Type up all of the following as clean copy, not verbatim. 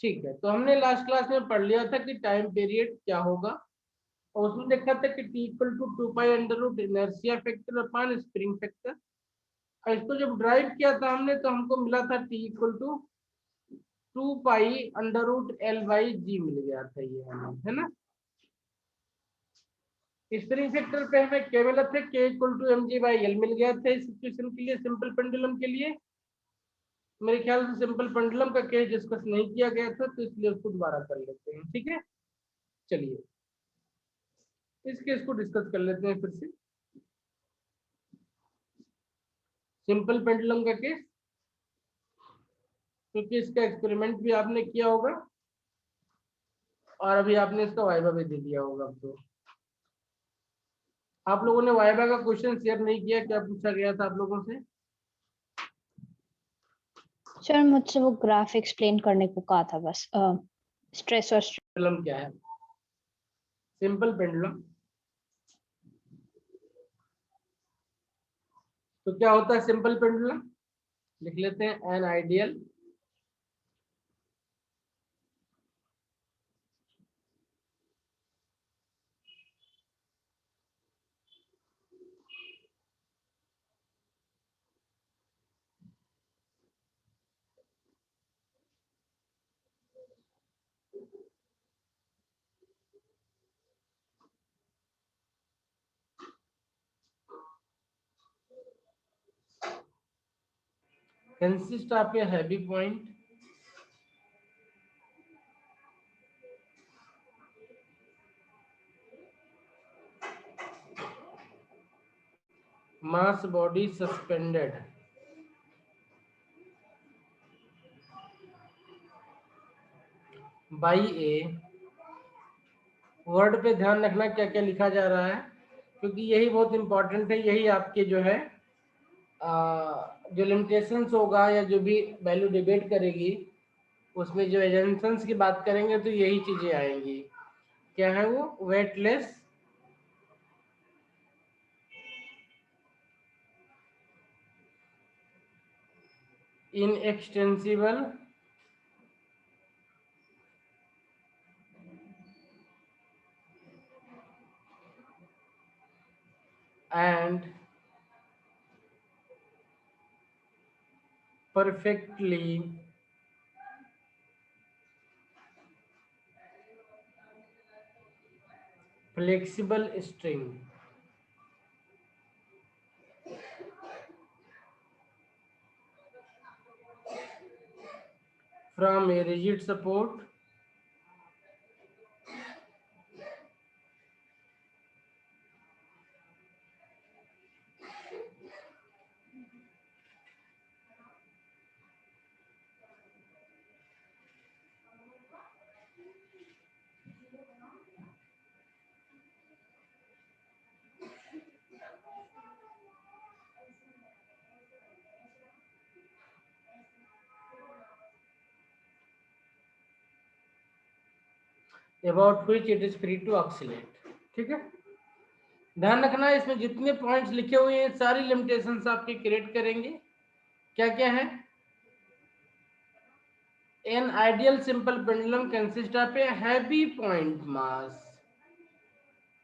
ठीक है, तो हमने लास्ट क्लास में पढ़ लिया था कि टाइम पीरियड क्या होगा, और उसमें देखा था कि T equal to 2 pi under root inertia factor upon spring factor. और इसको जब ड्राइव किया था हमने तो हमको मिला था T equal to 2 pi under root L by g मिल गया था ये हमें, है ना। स्प्रिंग फैक्टर पे हमें क्या मिला था, K equal to m ji by L मिल गया था इस सिचुएशन के लिए, सिंपल पेंडुलम के लिए। मेरे ख्याल से सिंपल पेंडुलम का केस डिस्कस नहीं किया गया था, तो इसलिए उसको दोबारा कर लेते हैं। ठीक है, चलिए इस केस को डिस्कस कर लेते हैं फिर से। सिंपल पेंडुलम का केस, क्योंकि इसका एक्सपेरिमेंट भी आपने किया होगा और अभी आपने इसका वाइवा भी दे दिया होगा। अब तो आप लोगों ने वाइवा का क्वेश्चन शेयर नहीं किया, क्या पूछा गया था आप लोगों से? सर मुझसे वो ग्राफ एक्सप्लेन करने को कहा था बस, स्ट्रेस और पेंडुलम क्या है? सिंपल पेंडुलम तो क्या होता है? सिंपल पेंडुलम लिख लेते हैं, an ideal consist of a heavy point mass body suspended by a, word पे ध्यान रखना क्या क्या लिखा जा रहा है, क्योंकि यही बहुत इंपॉर्टेंट है। यही आपके जो है जो लिमिटेशंस होगा या जो भी वैल्यू डिबेट करेगी उसमें जो एजेंशंस की बात करेंगे तो यही चीजें आएंगी। क्या है वो? Weightless inextensible and perfectly flexible string from a rigid support about which it is free to oscillate। ठीक है, ध्यान रखना इसमें जितने पॉइंट्स लिखे हुए हैं सारी लिमिटेशंस आपके क्रिएट करेंगे। क्या क्या है? An ideal simple pendulum consist of a heavy point मास,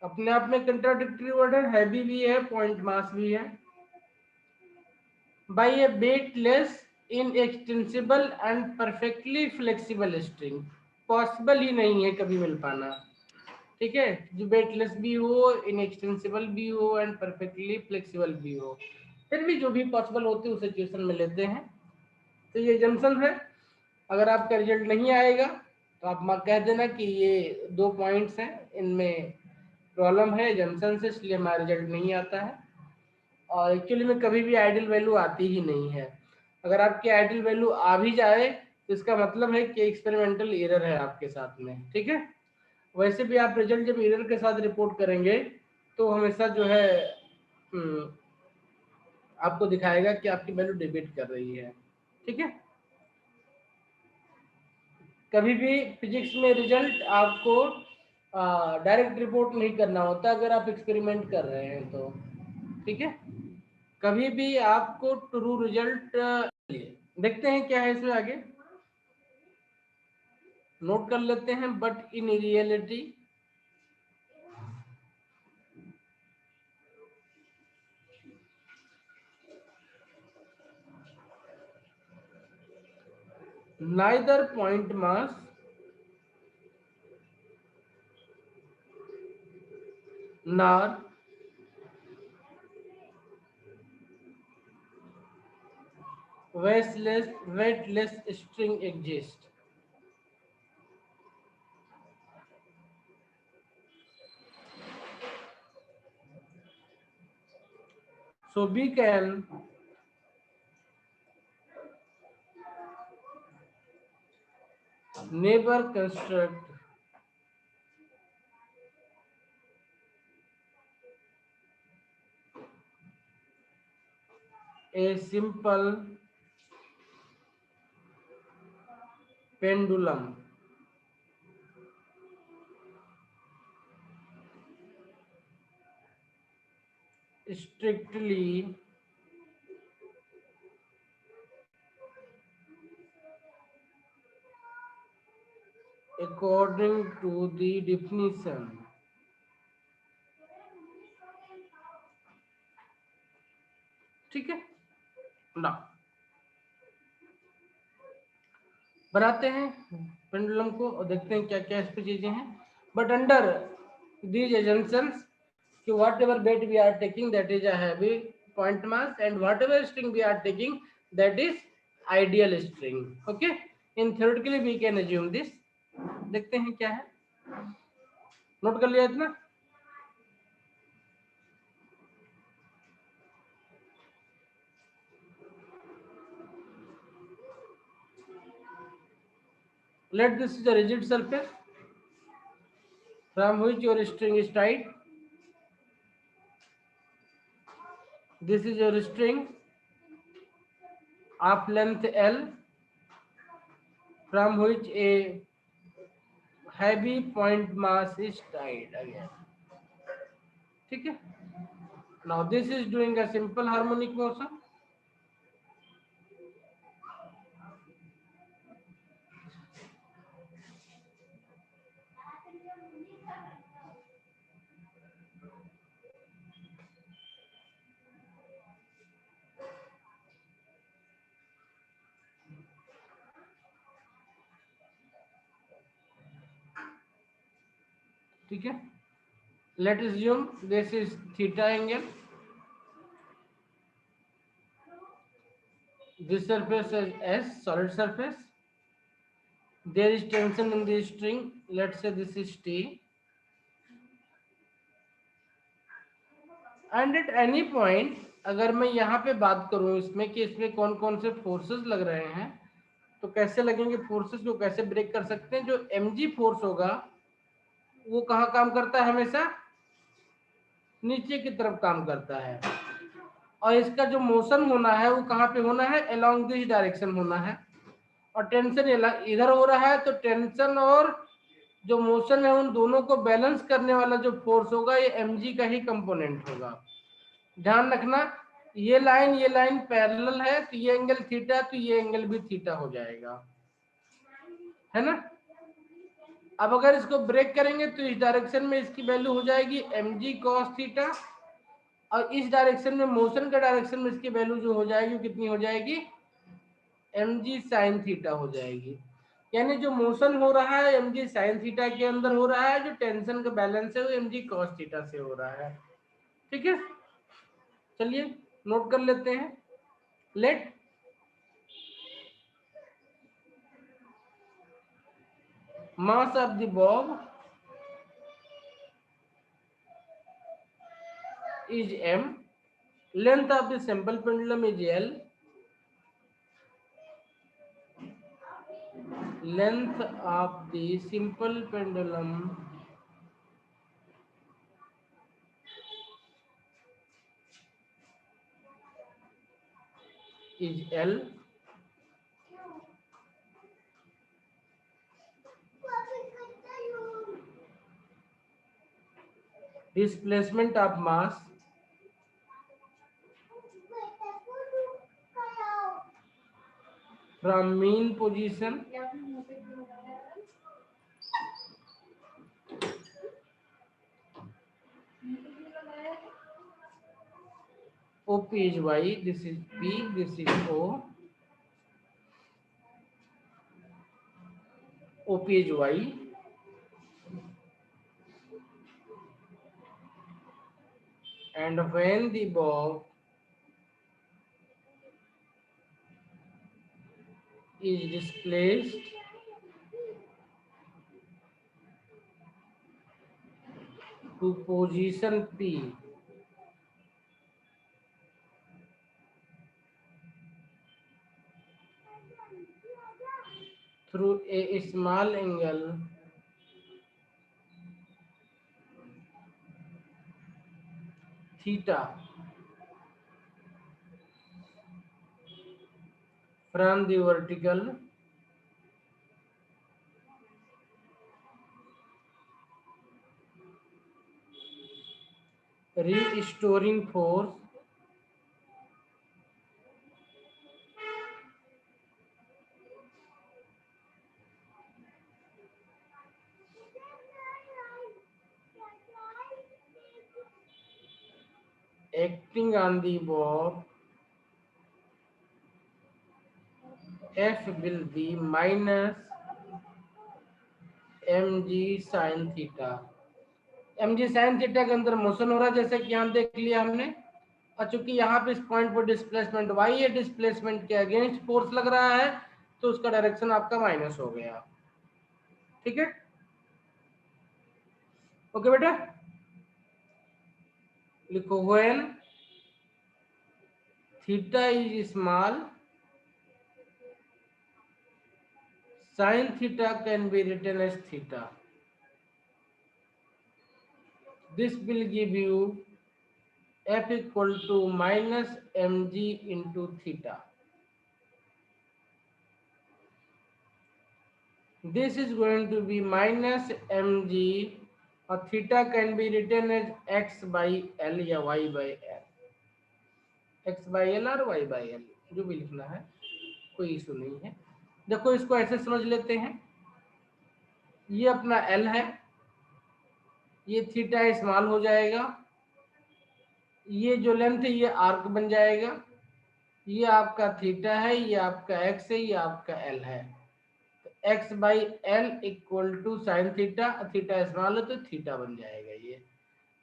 अपने आप में कंट्राडिक्टरी वर्ड है, हैवी भी है पॉइंट मास भी है, by a weightless inextensible and perfectly flexible string. Possible ही नहीं है कभी मिल पाना। ठीक है, जो वेटलेस भी हो, इनएक्सटेंसिबल भी हो एंड परफेक्टली फ्लेक्सिबल भी हो, फिर भी जो भी पॉसिबल होते हैं उस सिचुएशन में लेते हैं। तो ये जंक्शन है। अगर आपका रिजल्ट नहीं आएगा तो आप कह देना कि ये 2 पॉइंट्स हैं, इनमें प्रॉब्लम है जंक्शन से, इसलिए हमारा रिजल्ट नहीं आता है। और एक्चुअली में कभी भी आइडियल वैल्यू आती ही नहीं है। अगर आपकी आइडियल वैल्यू आ भी जाए तो इसका मतलब है कि एक्सपेरिमेंटल एरर है आपके साथ में। ठीक है, वैसे भी आप रिजल्ट जब एरर के साथ रिपोर्ट करेंगे तो हमेशा जो है आपको दिखाएगा कि आपकी वैल्यू डिबेट कर रही है। ठीक है, कभी भी फिजिक्स में रिजल्ट आपको डायरेक्ट रिपोर्ट नहीं करना होता अगर आप एक्सपेरिमेंट कर रहे हैं तो। ठीक है, कभी भी आपको ट्रू रिजल्ट देखते हैं क्या है इसमें आगे। नोट कर लेते हैं, but in reality neither point mass nor weightless string exist. So we can never construct a simple pendulum strictly according to the definition. ठीक है ना, बनाते हैं पेंडुलम को और देखते हैं क्या क्या इस पे चीजें हैं. But under these assumptions that whatever bob we are taking that is a heavy point mass and whatever string we are taking that is ideal string. Okay, in theoretically we can assume this. देखते हैं क्या है, note कर लिया इतना. Let this is a rigid surface from which your string is tied. This is your string of length L from which a heavy point mass is tied again. ठीक है. Now this is doing a simple harmonic motion. ठीक है. Let us assume this is theta angle. This surface is S, solid surface. There is tension in the string. Let's say this is T. And at any point, अगर मैं यहाँ पे बात करूँ इसमें कि इसमें कौन कौन से फोर्सेस लग रहे हैं, तो कैसे लगेंगे फोर्सेस को कैसे ब्रेक कर सकते हैं. जो mg फोर्स होगा वो कहाँ काम करता है, हमेशा नीचे की तरफ काम करता है. और इसका जो मोशन होना है वो कहाँ पे होना है, अलोंग दिस डायरेक्शन होना है. और टेंशन इधर हो रहा है, तो टेंशन और जो मोशन है उन दोनों को बैलेंस करने वाला जो फोर्स होगा ये mg का ही कंपोनेंट होगा. ध्यान रखना, ये लाइन पैरेलल है, तो ये एंगल थीटा, तो ये एंगल भी थीटा हो जाएगा, है ना. अब अगर इसको ब्रेक करेंगे तो इस डायरेक्शन में इसकी वैल्यू हो जाएगी mg cos थीटा, और इस डायरेक्शन में मोशन के डायरेक्शन में इसकी वैल्यू जो हो जाएगी कितनी हो जाएगी, mg sin थीटा हो जाएगी. यानी जो मोशन हो रहा है mg sin थीटा के अंदर हो रहा है, जो टेंशन का बैलेंस है वो mg cos थीटा से हो रहा है. ठीक है, चलिए नोट कर लेते हैं. Let mass of the bob is m, length of the simple pendulum is L, length of the simple pendulum is L, displacement of mass from mean position OP is Y, this is P, this is O. OP is Y. And when the bob is displaced to position P, through a small angle theta from the vertical, restoring force acting on the bob F will be minus mg sin theta. mg sin theta के अंदर motion हो रहा है, जैसे कि यहाँ देख लिया हमने। और चूंकि यहाँ पे इस पॉइंट पर डिस्प्लेसमेंट y है, डिस्प्लेसमेंट के अगेंस्ट फोर्स लग रहा है, तो उसका डायरेक्शन आपका माइनस हो गया। ठीक है, ओके बेटा, लिखो when theta is small sin theta can be written as theta. This will give you F equal to minus mg into theta. This is going to be minus mg और theta can be written as x by l या y by l, x by l और y by l, जो भी लिखना है, कोई issue नहीं है। देखो इसको ऐसे समझ लेते हैं, ये अपना l है, ये थीटा स्मॉल हो जाएगा, ये जो लेंथ है ये आर्क बन जाएगा, ये आपका थीटा है, ये आपका x है, ये आपका l है। तो x by L equal to sine theta, theta small है तो थीटा बन जाएगा ये।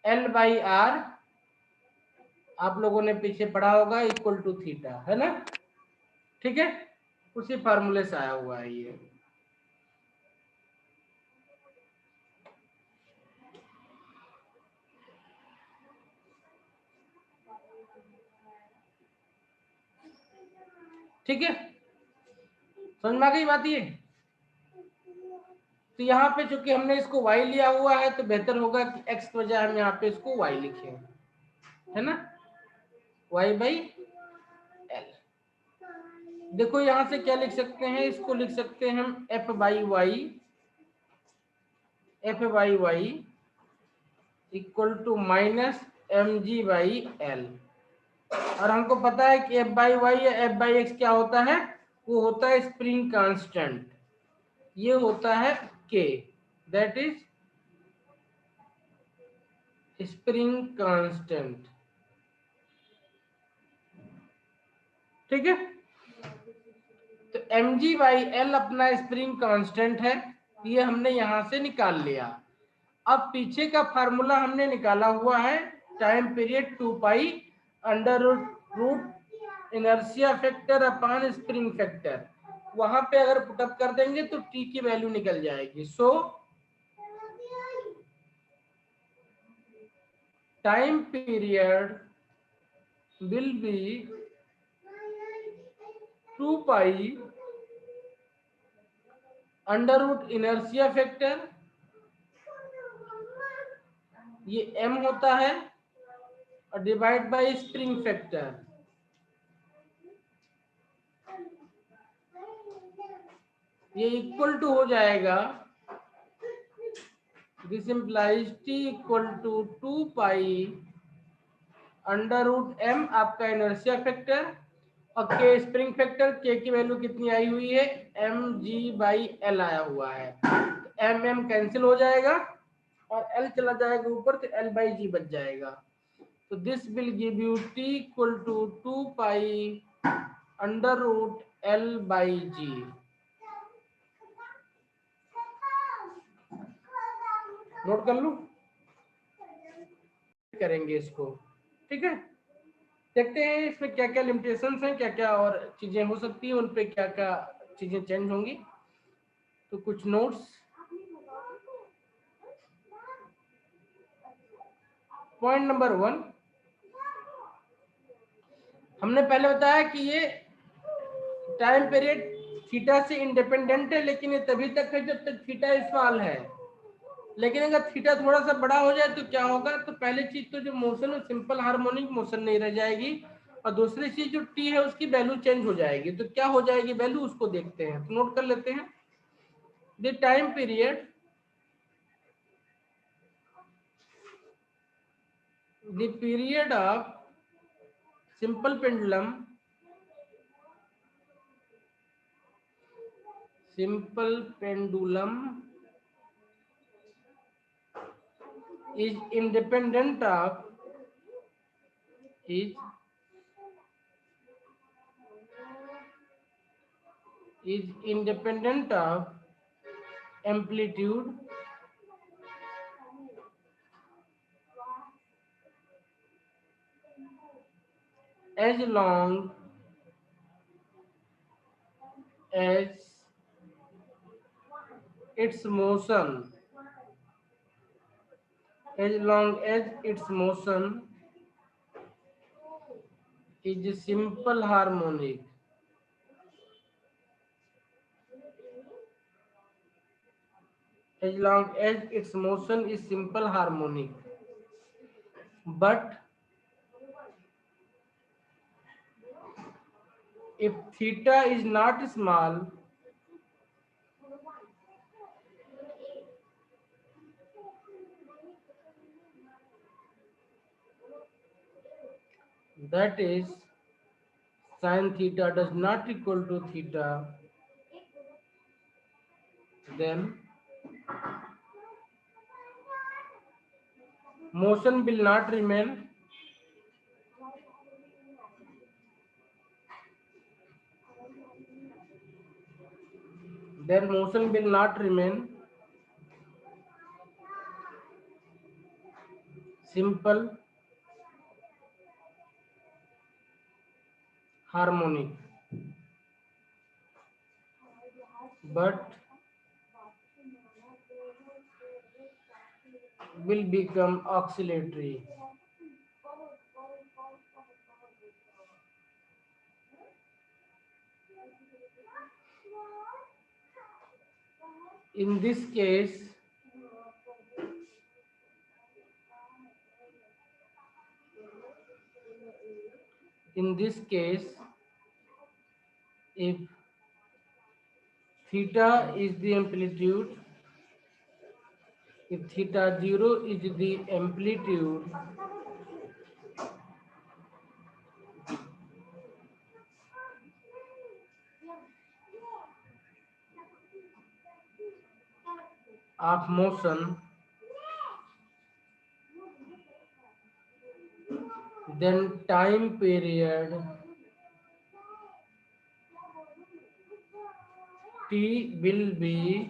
l बाई आर आप लोगों ने पीछे पढ़ा होगा, इक्वल टू थीटा, है ना। ठीक है, उसी फार्मूले से आया हुआ है ये। ठीक है, समझ में आ गई बात ये। तो यहाँ पे चूंकि हमने इसको y लिया हुआ है, तो बेहतर होगा कि x के बजाय हम यहाँ पे इसको y लिखें, है ना, y बाई एल। देखो यहाँ से क्या लिख सकते हैं, इसको लिख सकते हैं हम f by Y equal to minus M ji by L. और हमको पता है कि f बाई वाई या f बाई एक्स क्या होता है, वो होता है स्प्रिंग कांस्टेंट, ये होता है k, that is spring constant. ठीक है, तो mg बाई एल अपना स्प्रिंग कांस्टेंट है, ये हमने यहां से निकाल लिया। अब पीछे का फार्मूला हमने निकाला हुआ है, time period 2 pi under root inertia factor upon spring factor, वहां पे अगर पुटअप कर देंगे तो t की वैल्यू निकल जाएगी। So time period will be 2 pi under root inertia factor, ये m होता है, और डिवाइड बाय स्प्रिंग फैक्टर, ये इक्वल टू हो जाएगा, this implies t equal to 2 pi under root m आपका इनर्शिया फैक्टर, और k स्प्रिंग फैक्टर, k की वैल्यू कितनी आई हुई है, mg बाई एल आया हुआ है, तो m कैंसिल हो जाएगा और l चला जाएगा ऊपर, तो l बाई जी बच जाएगा। तो this will give you t equal to 2 pi under root l by G. Note कर लूं, करेंगे इसको, ठीक है। देखते हैं इसमें क्या क्या लिमिटेशंस हैं, क्या क्या और चीजें हो सकती हैं, उन पे क्या क्या चीजें चेंज होंगी। तो कुछ नोट्स, पॉइंट नंबर 1, हमने पहले बताया कि ये टाइम पीरियड थीटा से इंडिपेंडेंट है, लेकिन ये तभी तक है जब तक थीटा स्मॉल है। लेकिन अगर थीटा थोड़ा सा बड़ा हो जाए तो क्या होगा, तो पहली चीज तो जो मोशन है सिंपल हार्मोनिक मोशन नहीं रह जाएगी, और दूसरी चीज जो टी है उसकी वैल्यू चेंज हो जाएगी। तो क्या हो जाएगी वैल्यू, उसको देखते हैं। तो नोट कर लेते हैं, the time period, the period of simple pendulum, simple pendulum is independent of amplitude as long as its motion is simple harmonic. As long as its motion is simple harmonic, but if theta is not small, that is sin theta does not equal to theta, then motion will not remain simple harmonic, but will become oscillatory. In this case, if theta is the amplitude, if theta 0 is the amplitude, of motion, then time period t will be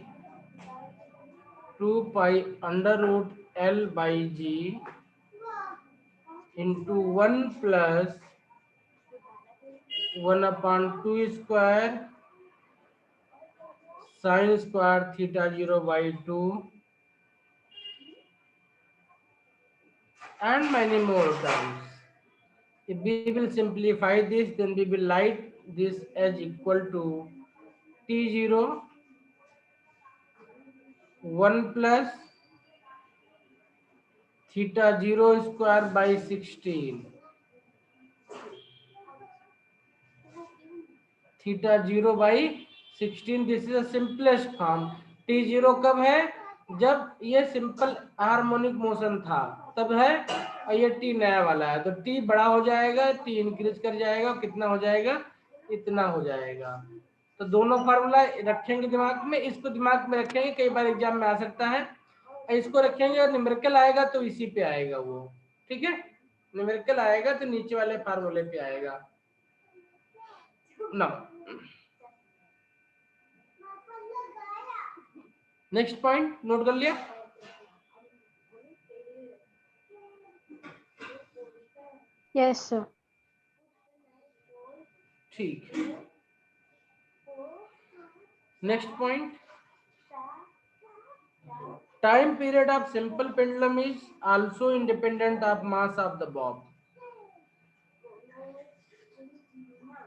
2 pi under root L by G into 1 plus 1 upon 2 square sin square theta 0 by 2 and many more terms. If we will simplify this, then we will write this as equal to T0 1 plus theta 0 square by 16. Theta 0 by 16, this is the simplest form. T0 कब है, जब ये simple harmonic motion था तब है, और ये T नया वाला है। तो T बड़ा हो जाएगा, T इंक्रीज कर जाएगा, कितना हो जाएगा, इतना हो जाएगा। तो दोनों फार्मूला रखेंगे दिमाग में, इसको दिमाग में रखेंगे, कई बार एग्जाम में आ सकता है। इसको रखेंगे और न्यूमेरिकल आएगा तो इसी पे आएगा वो, ठीक है। न्यूमेरिकल आएगा तो नीचे वाले फार्मूले पे आएगा ना। नेक्स्ट पॉइंट नोट कर लिया? Yes sir. ठीक। Next point, time period of simple pendulum is also independent of mass of the bob.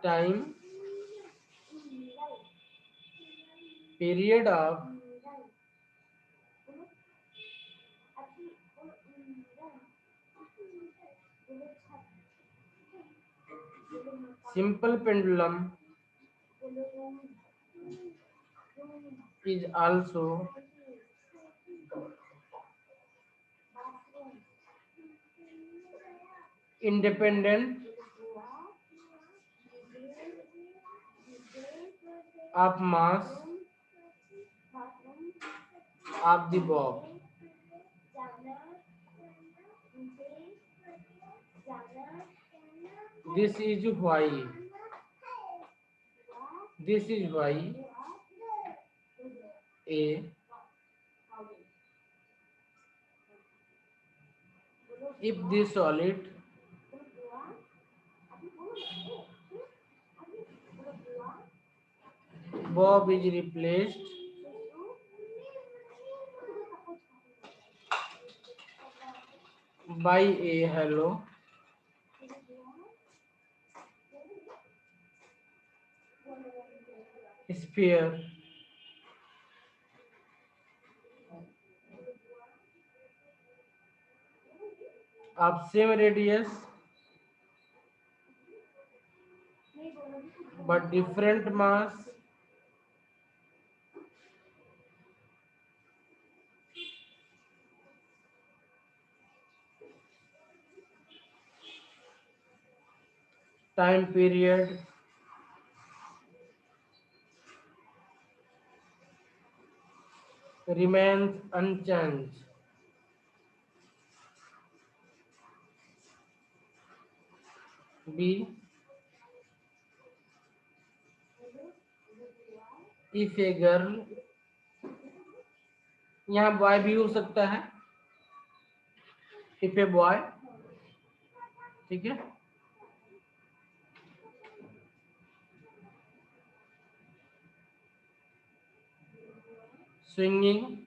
Time period of simple pendulum is also independent of mass of the bob. This is why a if the solid bob is replaced by a hollow sphere of same radius but different mass, time period remains unchanged. B, if a girl, यहाँ boy भी हो सकता है, if a boy, ठीक है, swinging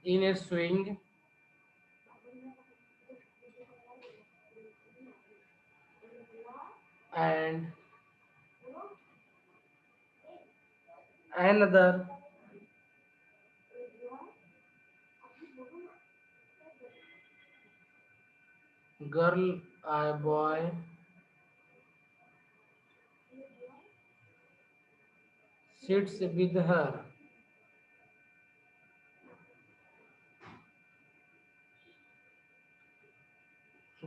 in a swing and another girl or boy sits with her,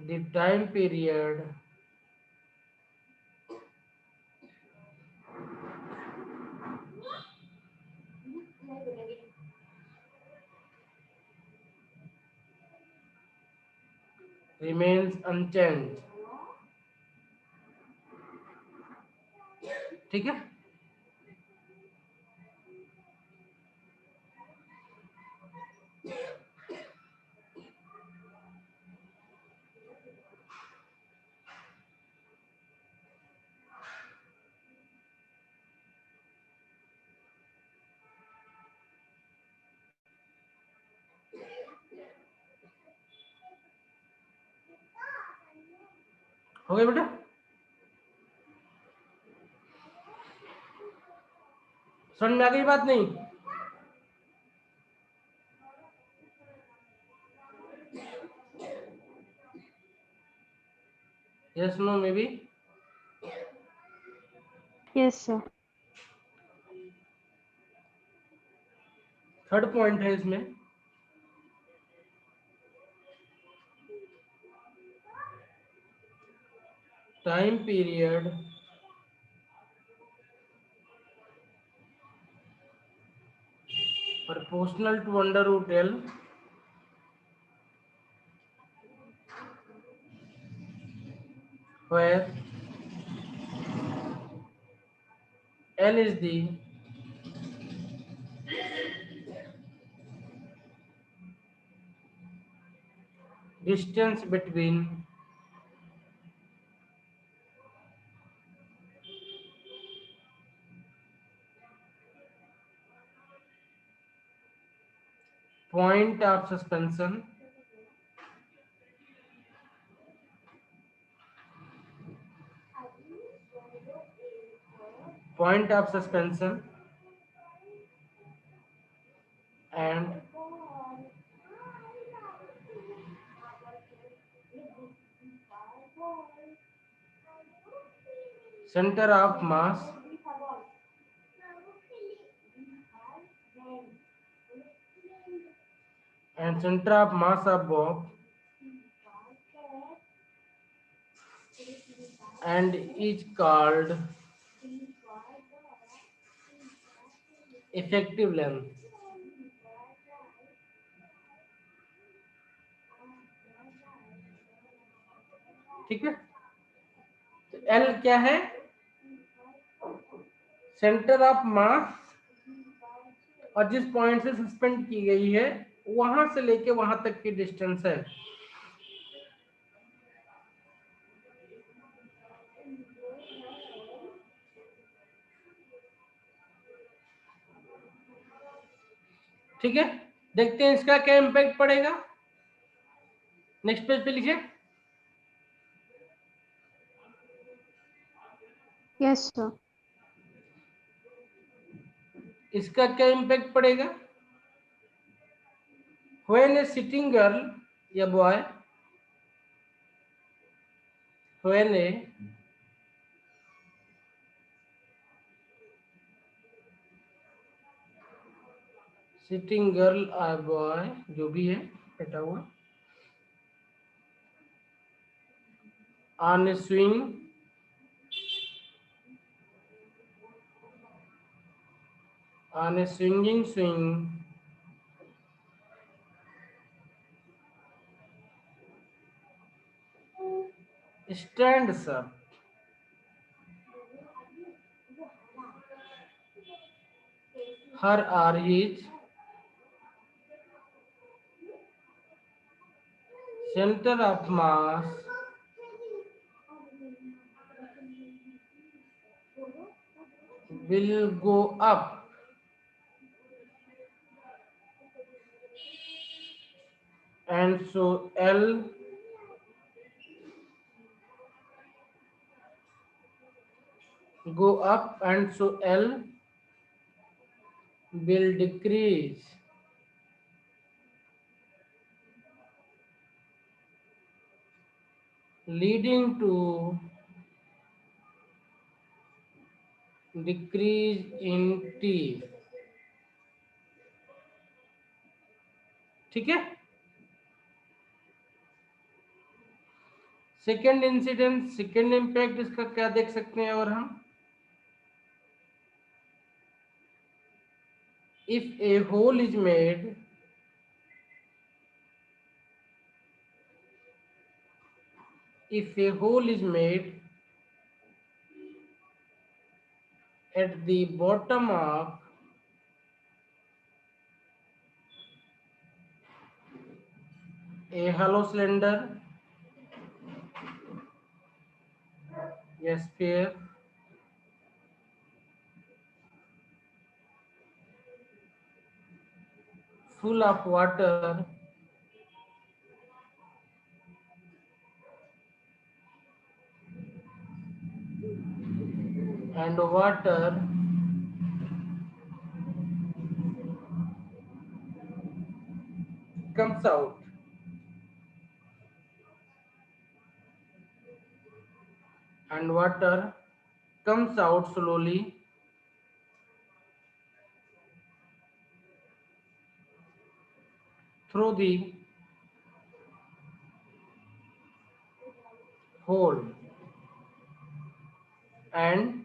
the time period remains unchanged. ठीक है, हो गया बेटा? समझ में आ गई बात नहीं? Yes no maybe? Yes sir. Third point है इसमें, time period proportional to under root L where L is the distance between point of suspension and center of mass of bob and is called effective length. ठीक है, तो L क्या है? Centre of mass और जिस point से suspend की गई है वहां से लेके वहां तक की डिस्टेंस है। ठीक है, देखते हैं इसका क्या इम्पैक्ट पड़ेगा। नेक्स्ट पेज पे लिखिए। Yes sir. इसका क्या इम्पैक्ट पड़ेगा? When a sitting girl या boy, when a sitting girl or boy जो भी है बैठा हुआ on a swinging swing stands up her or his center of mass will go up and so L go up and so L will decrease, leading to decrease in T। ठीक है, second incident second impact इसका क्या देख सकते हैं और हम if a hole is made at the bottom of a hollow cylinder, a sphere full of water and water comes out slowly through the hole and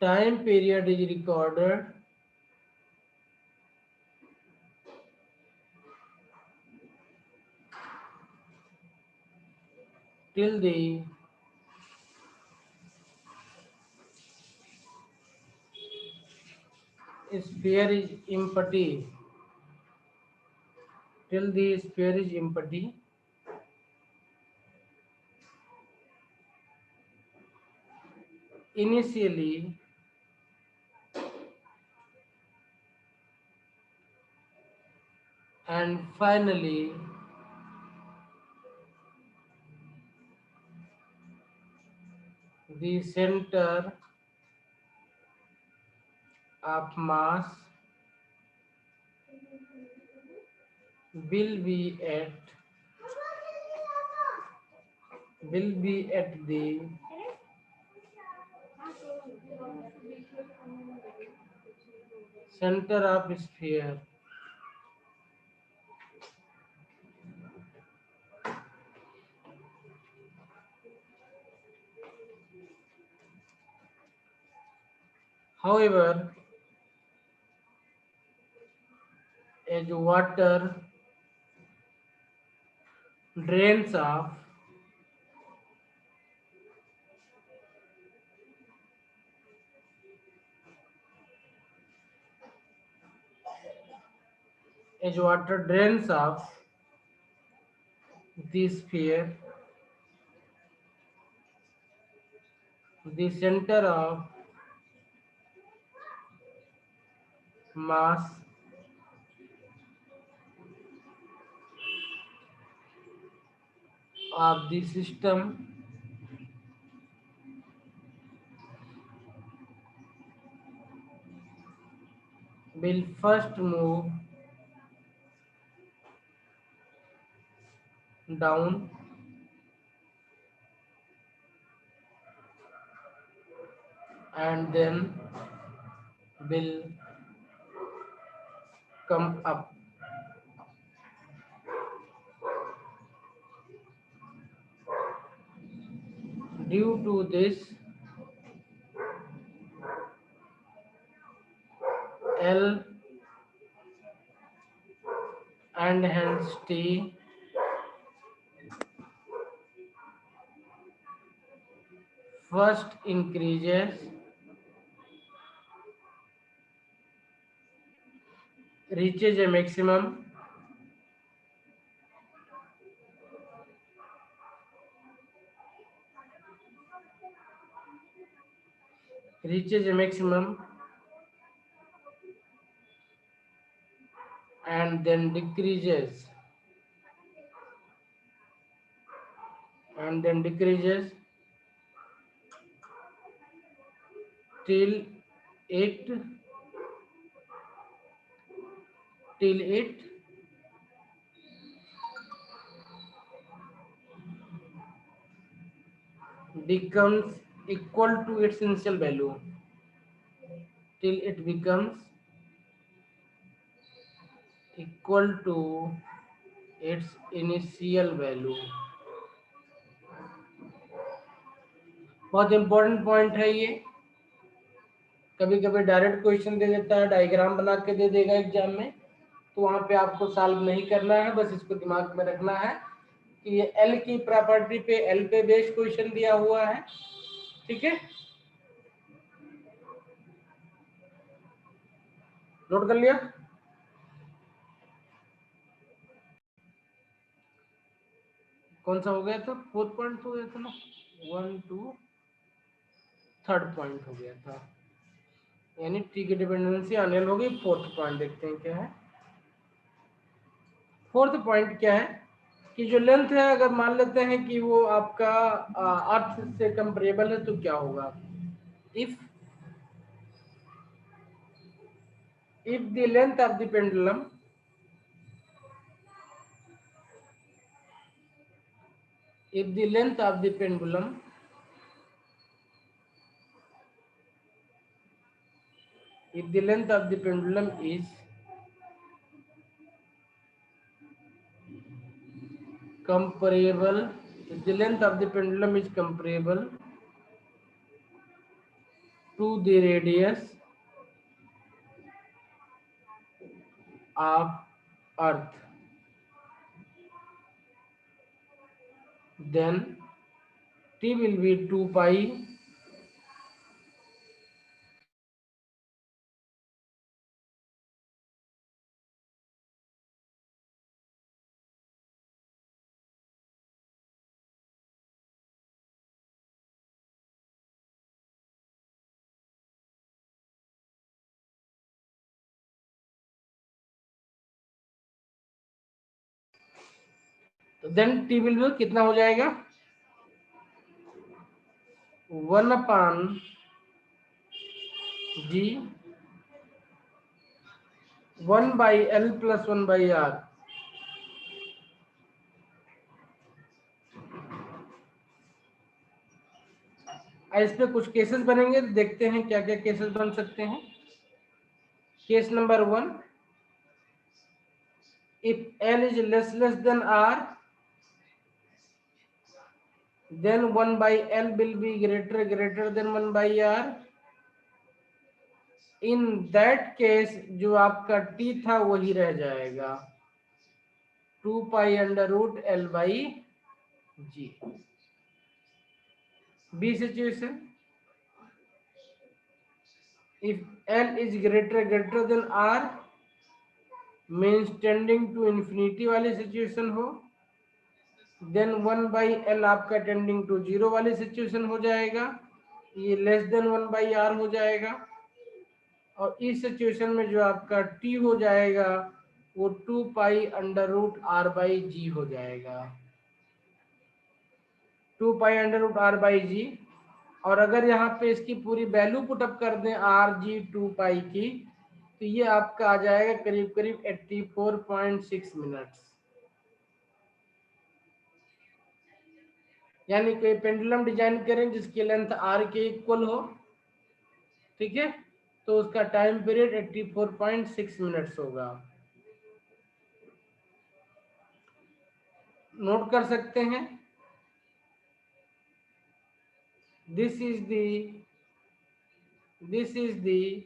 time period is recorded till the sphere is empty. Till the sphere is empty, initially and finally the center of mass will be at the center of sphere. However, as water drains off, as water drains off the sphere, the center of mass of the system will first move down and then will come up. Due to this, L and hence T first increases, reaches a maximum, and then decreases till it becomes equal to its initial value, till it becomes equal to its initial value. बहुत important point है ये। कभी कभी direct question दे देता है, diagram बना के दे देगा एग्जाम में, तो वहां पे आपको सॉल्व नहीं करना है, बस इसको दिमाग में रखना है कि ये एल की प्रॉपर्टी पे, एल पे बेस्ड क्वेश्चन दिया हुआ है। ठीक है, नोट कर लिया। कौन सा हो गया था? फोर्थ पॉइंट हो गया था ना, 1 2 थर्ड पॉइंट हो गया था, यानी टी की डिपेंडेंसी अनिल होगी। फोर्थ पॉइंट देखते हैं क्या है। फोर्थ पॉइंट क्या है कि जो लेंथ है, अगर मान लेते हैं कि वो आपका अर्थ से कंपेरेबल है, तो क्या होगा? If the length of the pendulum if the length of the pendulum if the length of the pendulum is comparable if the length of the pendulum is comparable to the radius of Earth, then T will be 2 pi तो then T will भी कितना हो जाएगा 1/g 1/l + 1/r। इस पे कुछ cases बनेंगे, देखते हैं क्या क्या केसेस बन सकते हैं। Case number 1, if l is less than r, then 1/l will be greater than 1/r। In that case जो आपका t था वही रह जाएगा 2 pi under root l/g। B situation, if l is greater than r means tending to infinity वाली situation हो, then 1/l आपका tending to 0 वाली सिचुएशन हो जाएगा, ये लेस देन 1/r हो जाएगा। और इस सिचुएशन में जो आपका t हो जाएगा वो 2 pi under root r/g हो जाएगा, 2 pi under root r/g। और अगर यहाँ पे इसकी पूरी वैल्यू पुटअप कर दें rg 2 pi की, तो ये आपका आ जाएगा करीब करीब 84.6 मिनट्स। यानी कोई पेंडुलम डिजाइन करें जिसकी लेंथ r के इक्वल हो, ठीक है, तो उसका टाइम पीरियड 84.6 मिनट्स होगा। नोट कर सकते हैं, this is the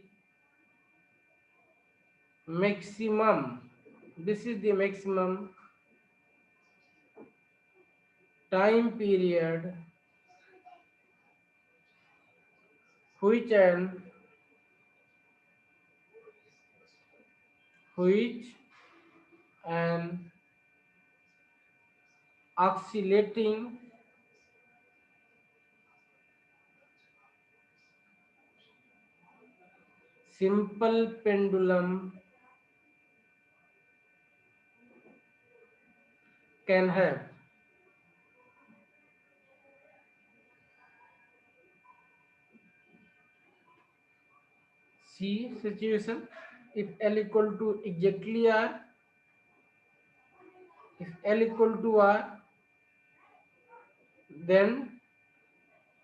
maximum, this is the maximum time period which an oscillating simple pendulum can have। C situation, if L equal to exactly R, if L equal to R, then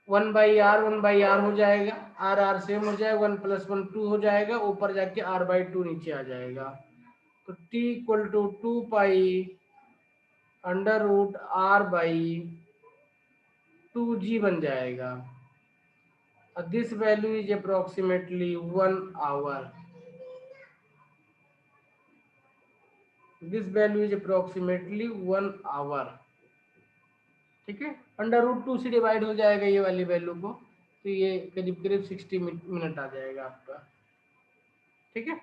1/r हो जाएगा, r same हो जाएगा, 1 + 1 2 हो जाएगा, ऊपर जाके r/2 नीचे आ जाएगा। तो t equal to 2 pi under root r/2g बन जाएगा। This value is approximately 1 hour. This value is approximately 1 hour, ठीक है। √2 से डिवाइड हो जाएगा ये वाली वैल्यू को, तो ये करीब करीब 60 मिनट आ जाएगा आपका, ठीक है।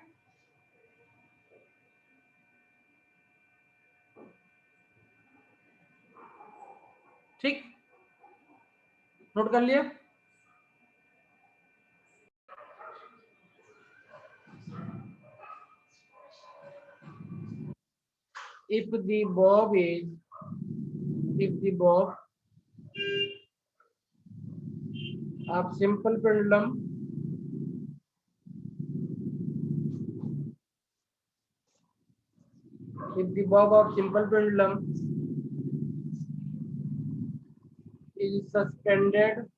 ठीक, नोट कर लिया। if the bob of simple pendulum is suspended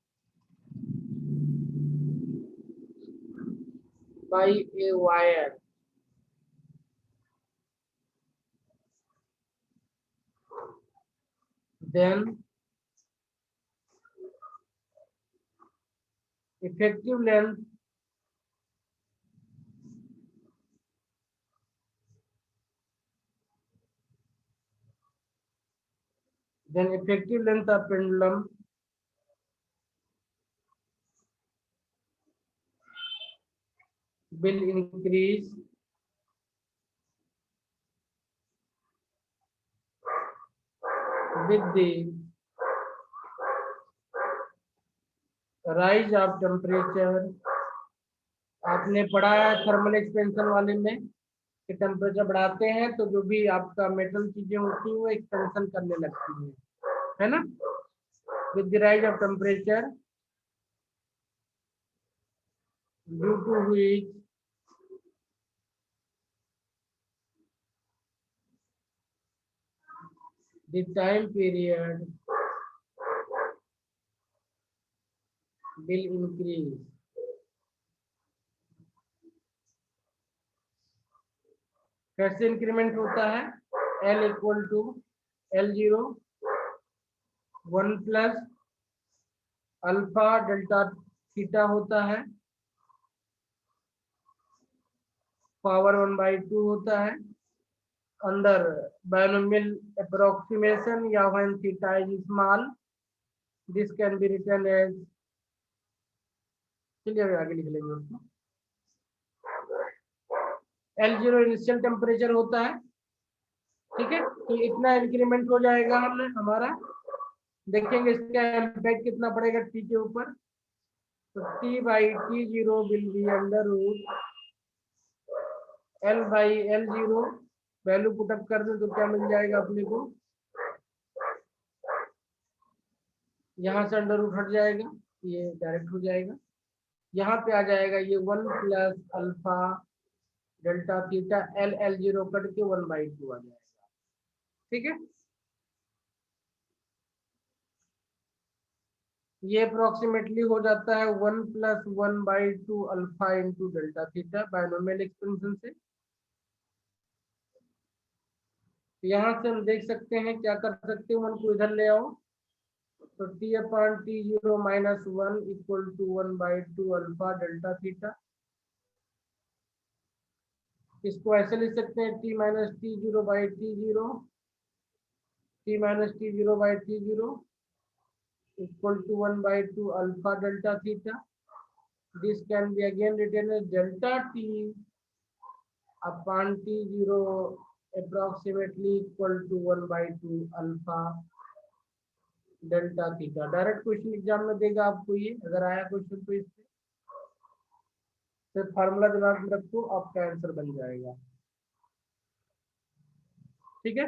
by a wire, then effective length then effective length of pendulum will increase with the rise of temperature. आपने पढ़ा है थर्मल एक्सपेंशन वाले में कि टेम्परेचर बढ़ाते हैं तो जो भी आपका मेटल चीजें होती हैं वो एक्सपेंशन करने लगती है ना। With the rise of temperature due to which the time period will increase. कैसे इंक्रीमेंट होता है? L equal to L0 1 plus alpha delta theta होता है, पावर 1/2 होता है अंडर बायनोमियल अप्रोक्सीमेशन या when theta is small this can be written as, चलिए आगे लिख लेंगे उसको। L0 इनिशियल टेम्परेचर होता है, ठीक है। तो इतना इंक्रीमेंट हो जाएगा हमने हमारा, देखेंगे इसका इम्पैक्ट कितना पड़ेगा टी के ऊपर। तो T/T0 will be under root L/L0 value put up कर दें तो क्या मिल जाएगा अपने को, यहाँ से अंडर रूट हट जाएगा, ये डायरेक्ट हो जाएगा, यहाँ पे आ जाएगा ये 1 plus alpha delta theta L/L0 cut के 1/2 आ जाएगा, ठीक है। ये अप्रोक्सीमेटली हो जाता है 1 plus 1/2 alpha into delta theta binomial expansion से। यहाँ से हम देख सकते हैं क्या कर सकते हैं, 1 को इधर ले आओ तो T/T0 minus 1 equal to 1/2 alpha delta theta. इसको ऐसे लिख सकते हैं T minus T0 by T0 equal to 1/2 alpha delta theta. This can be again written as delta T upon T0 approximately equal to 1/2 alpha delta theta. Direct question exam में देगा आपको ये, अगर आया क्वेश्चन तो इससे सिर्फ फार्मूला दिमाग में रखो, आपका आंसर बन जाएगा, ठीक है।